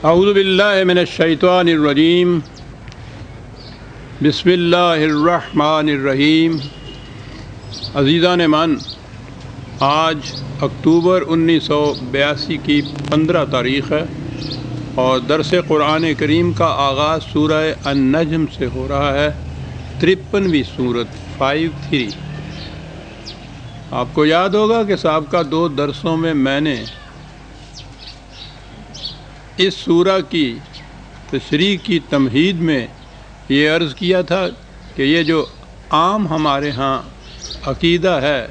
اعوذ باللہ من الشیطان الرجیم بسم اللہ الرحمن الرحیم۔ عزیزان من، آج اکتوبر 1982 کی 15 تاریخ ہے اور درس قرآن کریم کا آغاز سورہ النجم سے ہو رہا ہے، 53ویں سورت 53۔ آپ کو یاد ہوگا کہ سابقہ 2 درسوں میں نے اس سورہ کی تشریح کی تمہید میں یہ عرض کیا تھا کہ یہ جو عام ہمارے ہاں عقیدہ ہے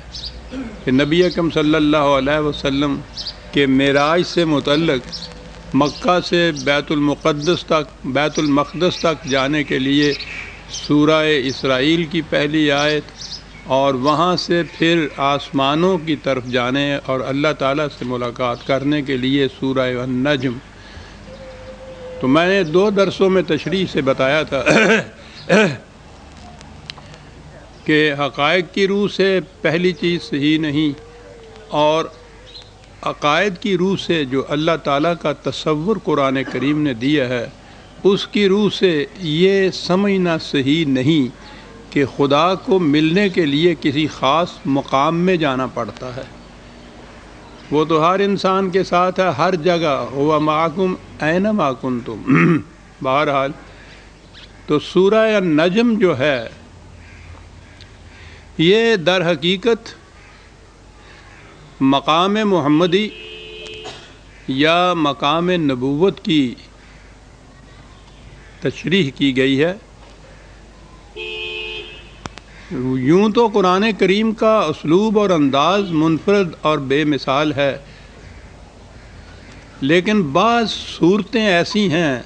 کہ نبی اکرم صلی اللہ علیہ وسلم کے معراج سے متعلق مکہ سے بیت المقدس تک جانے کے لیے سورہ اسرائیل کی پہلی آیت اور وہاں سے پھر آسمانوں کی طرف جانے اور اللہ تعالیٰ سے ملاقات کرنے کے لیے سورہ النجم، تو میں نے 2 درسوں میں تشریح سے بتایا تھا کہ حقائق کی روح سے پہلی چیز صحیح نہیں، اور عقائد کی روح سے جو اللہ تعالیٰ کا تصور قرآن کریم نے دیا ہے اس کی روح سے یہ سمجھنا صحیح نہیں کہ خدا کو ملنے کے لیے کسی خاص مقام میں جانا پڑتا ہے۔ وہ تو ہر انسان کے ساتھ ہے، ہر جگہ، ہوا معکم اینما کنتم۔ بہرحال تو سورہ النجم جو ہے یہ در حقیقت مقام محمدی یا مقام نبوت کی تشریح کی گئی ہے۔ یوں تو قرآن کریم کا اسلوب اور انداز منفرد اور بے مثال ہے، لیکن بعض صورتیں ایسی ہیں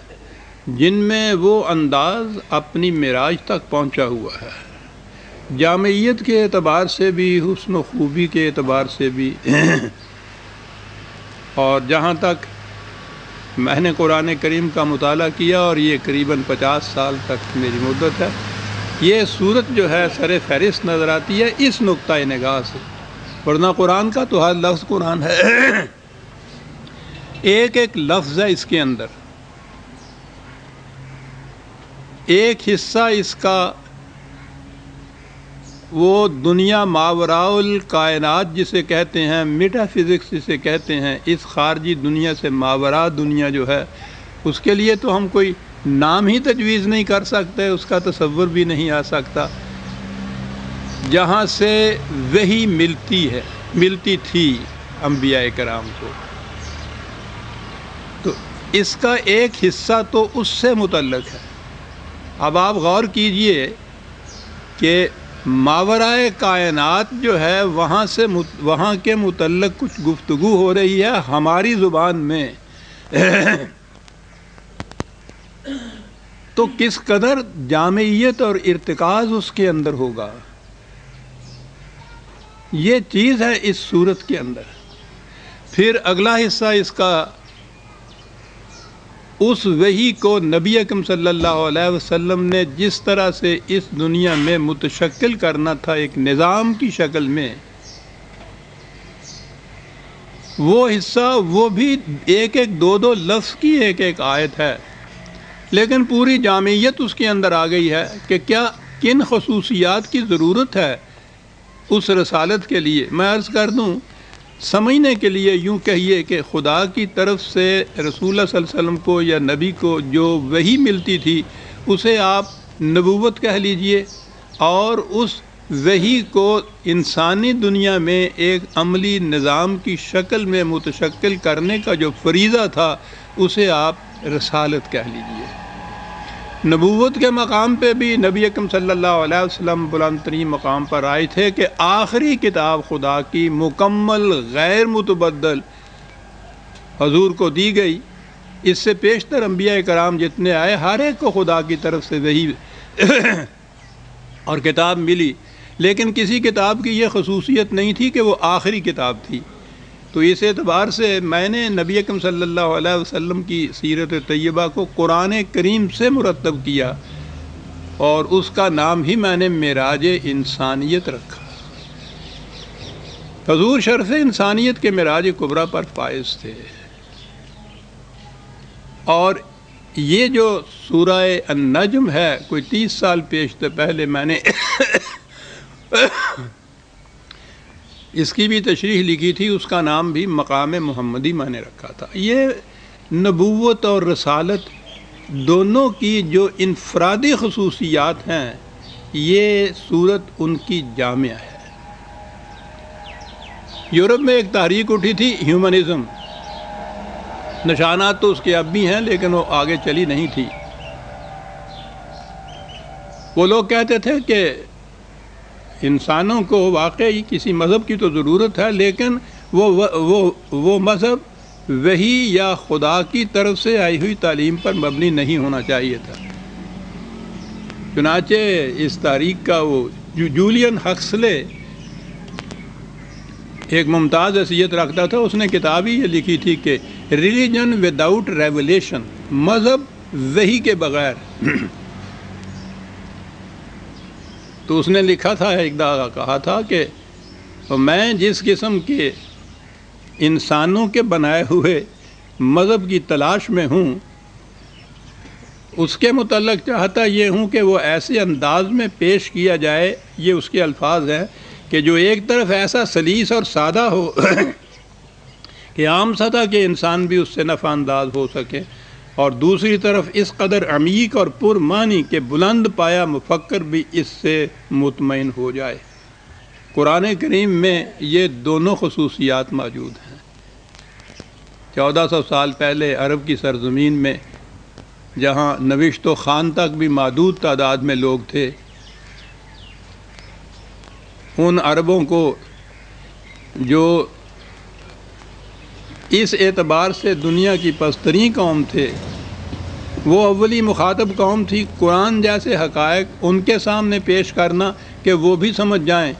جن میں وہ انداز اپنی معراج تک پہنچا ہوا ہے، جامعیت کے اعتبار سے بھی، حسن و خوبی کے اعتبار سے بھی۔ اور جہاں تک میں نے قرآن کریم کا مطالعہ کیا، اور یہ قریباً 50 سال تک میری مدت ہے، یہ صورت جو ہے سر فہرست نظر آتی ہے اس نقطۂ نگاہ سے، ورنہ قرآن کا تو ہر لفظ قرآن ہے، ایک ایک لفظ ہے اس کے اندر، ایک حصہ اس کا وہ دنیا ماوراء الکائنات جسے کہتے ہیں، میٹا فزکس جسے کہتے ہیں، اس خارجی دنیا سے ماوراء دنیا جو ہے اس کے لیے تو ہم کوئی نام ہی تجویز نہیں کر سکتے، اس کا تصور بھی نہیں آ سکتا، جہاں سے وحی ملتی تھی انبیاء کرام کو، تو اس کا ایک حصہ تو اس سے متعلق ہے۔ اب آپ غور کیجئے کہ ماورائے کائنات جو ہے وہاں کے متعلق کچھ گفتگو ہو رہی ہے ہماری زبان میں، تو کس قدر جامعیت اور ارتکاز اس کے اندر ہوگا، یہ چیز ہے اس صورت کے اندر۔ پھر اگلا حصہ اس کا اس وحی کو نبی اکرم صلی اللہ علیہ وسلم نے جس طرح سے اس دنیا میں متشکل کرنا تھا ایک نظام کی شکل میں، وہ حصہ وہ بھی ایک 2 لفظ کی ایک آیت ہے، لیکن پوری جامعیت اس کے اندر آ گئی ہے کہ کن خصوصیات کی ضرورت ہے اس رسالت کے لیے۔ میں عرض کر دوں، سمجھنے کے لیے یوں کہیے کہ خدا کی طرف سے رسول اللہ صلی اللہ علیہ وسلم کو یا نبی کو جو وحی ملتی تھی اسے آپ نبوت کہہ لیجئے، اور اس وحی کو انسانی دنیا میں ایک عملی نظام کی شکل میں متشکل کرنے کا جو فریضہ تھا اسے آپ رسالت کہہ لیجئے۔ نبوت کے مقام پہ بھی نبی اکرم صلی اللہ علیہ وسلم بلند ترین مقام پر آئے تھے کہ آخری کتاب خدا کی مکمل غیر متبدل حضور کو دی گئی۔ اس سے پیشتر انبیاء کرام جتنے آئے ہر ایک کو خدا کی طرف سے وحی اور کتاب ملی، لیکن کسی کتاب کی یہ خصوصیت نہیں تھی کہ وہ آخری کتاب تھی۔ تو اس اعتبار سے میں نے نبی اکرم صلی اللہ علیہ وسلم کی سیرت طیبہ کو قرآن کریم سے مرتب کیا، اور اس کا نام ہی میں نے معراج انسانیت رکھا۔ حضور شرف انسانیت کے معراج کبریٰ پر فائز تھے، اور یہ جو سورہ النجم ہے کوئی 30 سال پیشتر پہلے میں نے اس کی بھی تشریح لکھی تھی، اس کا نام بھی مقام محمدی میں نے رکھا تھا۔ یہ نبوت اور رسالت دونوں کی جو انفرادی خصوصیات ہیں، یہ صورت ان کی جامع ہے۔ یورپ میں ایک تحریک اٹھی تھی ہیومنزم، نشانات تو اس کے اب بھی ہیں لیکن وہ آگے چلی نہیں تھی۔ وہ لوگ کہتے تھے کہ انسانوں کو واقعی کسی مذہب کی تو ضرورت ہے، لیکن وہ مذہب وحی یا خدا کی طرف سے آئی ہوئی تعلیم پر مبنی نہیں ہونا چاہیے تھا۔ چنانچہ اس تحریک کا وہ جولین ہکسلے ایک ممتاز حیثیت رکھتا تھا، اس نے کتاب ہی یہ لکھی تھی کہ ریلیجن وداؤٹ ریولیشن، مذہب وحی کے بغیر۔ تو اس نے لکھا تھا، ایک دفعہ کہا تھا کہ میں جس قسم کے انسانوں کے بنائے ہوئے مذہب کی تلاش میں ہوں، اس کے متعلق چاہتا یہ ہوں کہ وہ ایسے انداز میں پیش کیا جائے، یہ اس کے الفاظ ہیں، کہ جو ایک طرف ایسا سلیس اور سادہ ہو کہ عام سطح کے انسان بھی اس سے نفع انداز ہو سکے، اور دوسری طرف اس قدر عمیق اور پرمعنی کہ بلند پایا مفکر بھی اس سے مطمئن ہو جائے۔ قرآن کریم میں یہ دونوں خصوصیات موجود ہیں۔ 1400 سال پہلے عرب کی سرزمین میں، جہاں نوشت و خوان تک بھی محدود تعداد میں لوگ تھے، ان عربوں کو جو اس اعتبار سے دنیا کی پسترین قوم تھے، وہ اولی مخاطب قوم تھی، قرآن جیسے حقائق ان کے سامنے پیش کرنا کہ وہ بھی سمجھ جائیں۔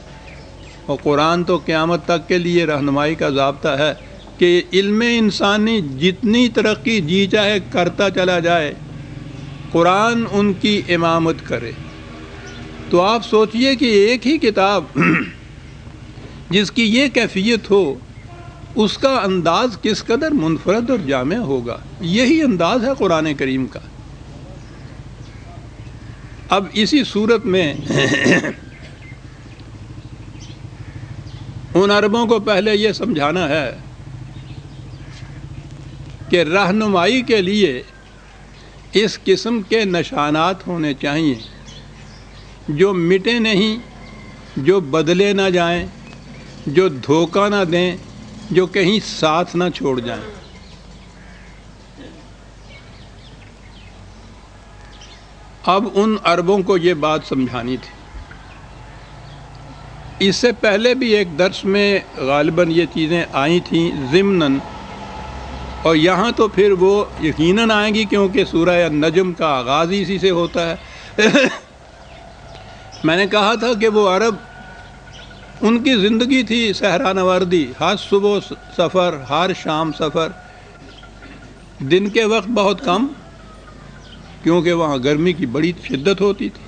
اور قرآن تو قیامت تک کے لیے رہنمائی کا ضابطہ ہے کہ علم انسانی جتنی ترقی جی چاہے کرتا چلا جائے، قرآن ان کی امامت کرے۔ تو آپ سوچئے کہ ایک ہی کتاب جس کی یہ کیفیت ہو، اس کا انداز کس قدر منفرد اور جامع ہوگا۔ یہی انداز ہے قرآن کریم کا۔ اب اسی صورت میں ان عربوں کو پہلے یہ سمجھانا ہے کہ رہنمائی کے لیے اس قسم کے نشانات ہونے چاہیے جو مٹے نہیں، جو بدلے نہ جائیں، جو دھوکہ نہ دیں، جو کہیں ساتھ نہ چھوڑ جائیں۔ اب ان عربوں کو یہ بات سمجھانی تھی۔ اس سے پہلے بھی ایک درس میں غالباً یہ چیزیں آئی تھیں ضمناً، اور یہاں تو پھر وہ یقیناً آئیں گی کیونکہ سورہ النجم کا آغاز اسی سے ہوتا ہے۔ میں نے کہا تھا کہ وہ عرب، ان کی زندگی تھی صحرا نوردی، ہر صبح سفر، ہر شام سفر، دن کے وقت بہت کم کیونکہ وہاں گرمی کی بڑی شدت ہوتی تھی۔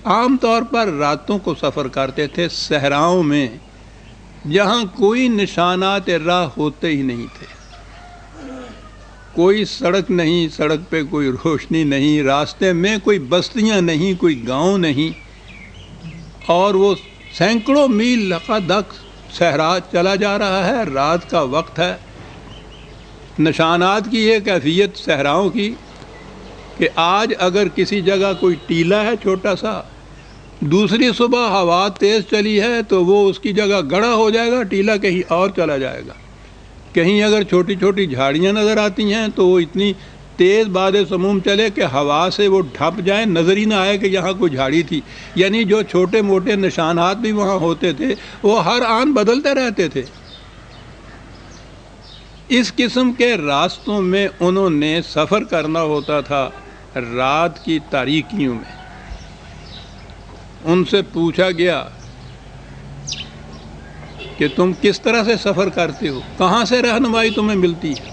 عام طور پر راتوں کو سفر کرتے تھے صحراؤں میں، جہاں کوئی نشانات راہ ہوتے ہی نہیں تھے، کوئی سڑک نہیں، سڑک پہ کوئی روشنی نہیں، راستے میں کوئی بستیاں نہیں، کوئی گاؤں نہیں، اور وہ سینکڑوں میل لقدق صحرا چلا جا رہا ہے، رات کا وقت ہے۔ نشانات کی یہ کیفیت صحراؤں کی کہ آج اگر کسی جگہ کوئی ٹیلا ہے چھوٹا سا، دوسری صبح ہوا تیز چلی ہے تو وہ اس کی جگہ گڑھا ہو جائے گا، ٹیلا کہیں اور چلا جائے گا۔ کہیں اگر چھوٹی چھوٹی جھاڑیاں نظر آتی ہیں تو وہ اتنی تیز باد سموم چلے کہ ہوا سے وہ ڈھپ جائیں، نظر ہی نہ آئے کہ یہاں کوئی جھاڑی تھی۔ یعنی جو چھوٹے موٹے نشانات بھی وہاں ہوتے تھے وہ ہر آن بدلتے رہتے تھے۔ اس قسم کے راستوں میں انہوں نے سفر کرنا ہوتا تھا رات کی تاریکیوں میں۔ ان سے پوچھا گیا کہ تم کس طرح سے سفر کرتے ہو، کہاں سے رہنمائی تمہیں ملتی ہے؟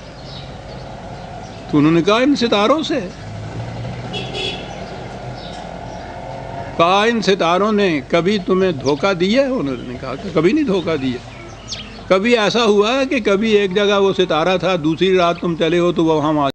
تو انہوں نے کہا ان ستاروں سے۔ کہا ان ستاروں نے کبھی تمہیں دھوکہ دیا ہے؟ انہوں نے کہا کہ کبھی نہیں دھوکہ دیا۔ کبھی ایسا ہوا ہے کہ کبھی ایک جگہ وہ ستارہ تھا، دوسری رات تم چلے ہو تو وہ وہاں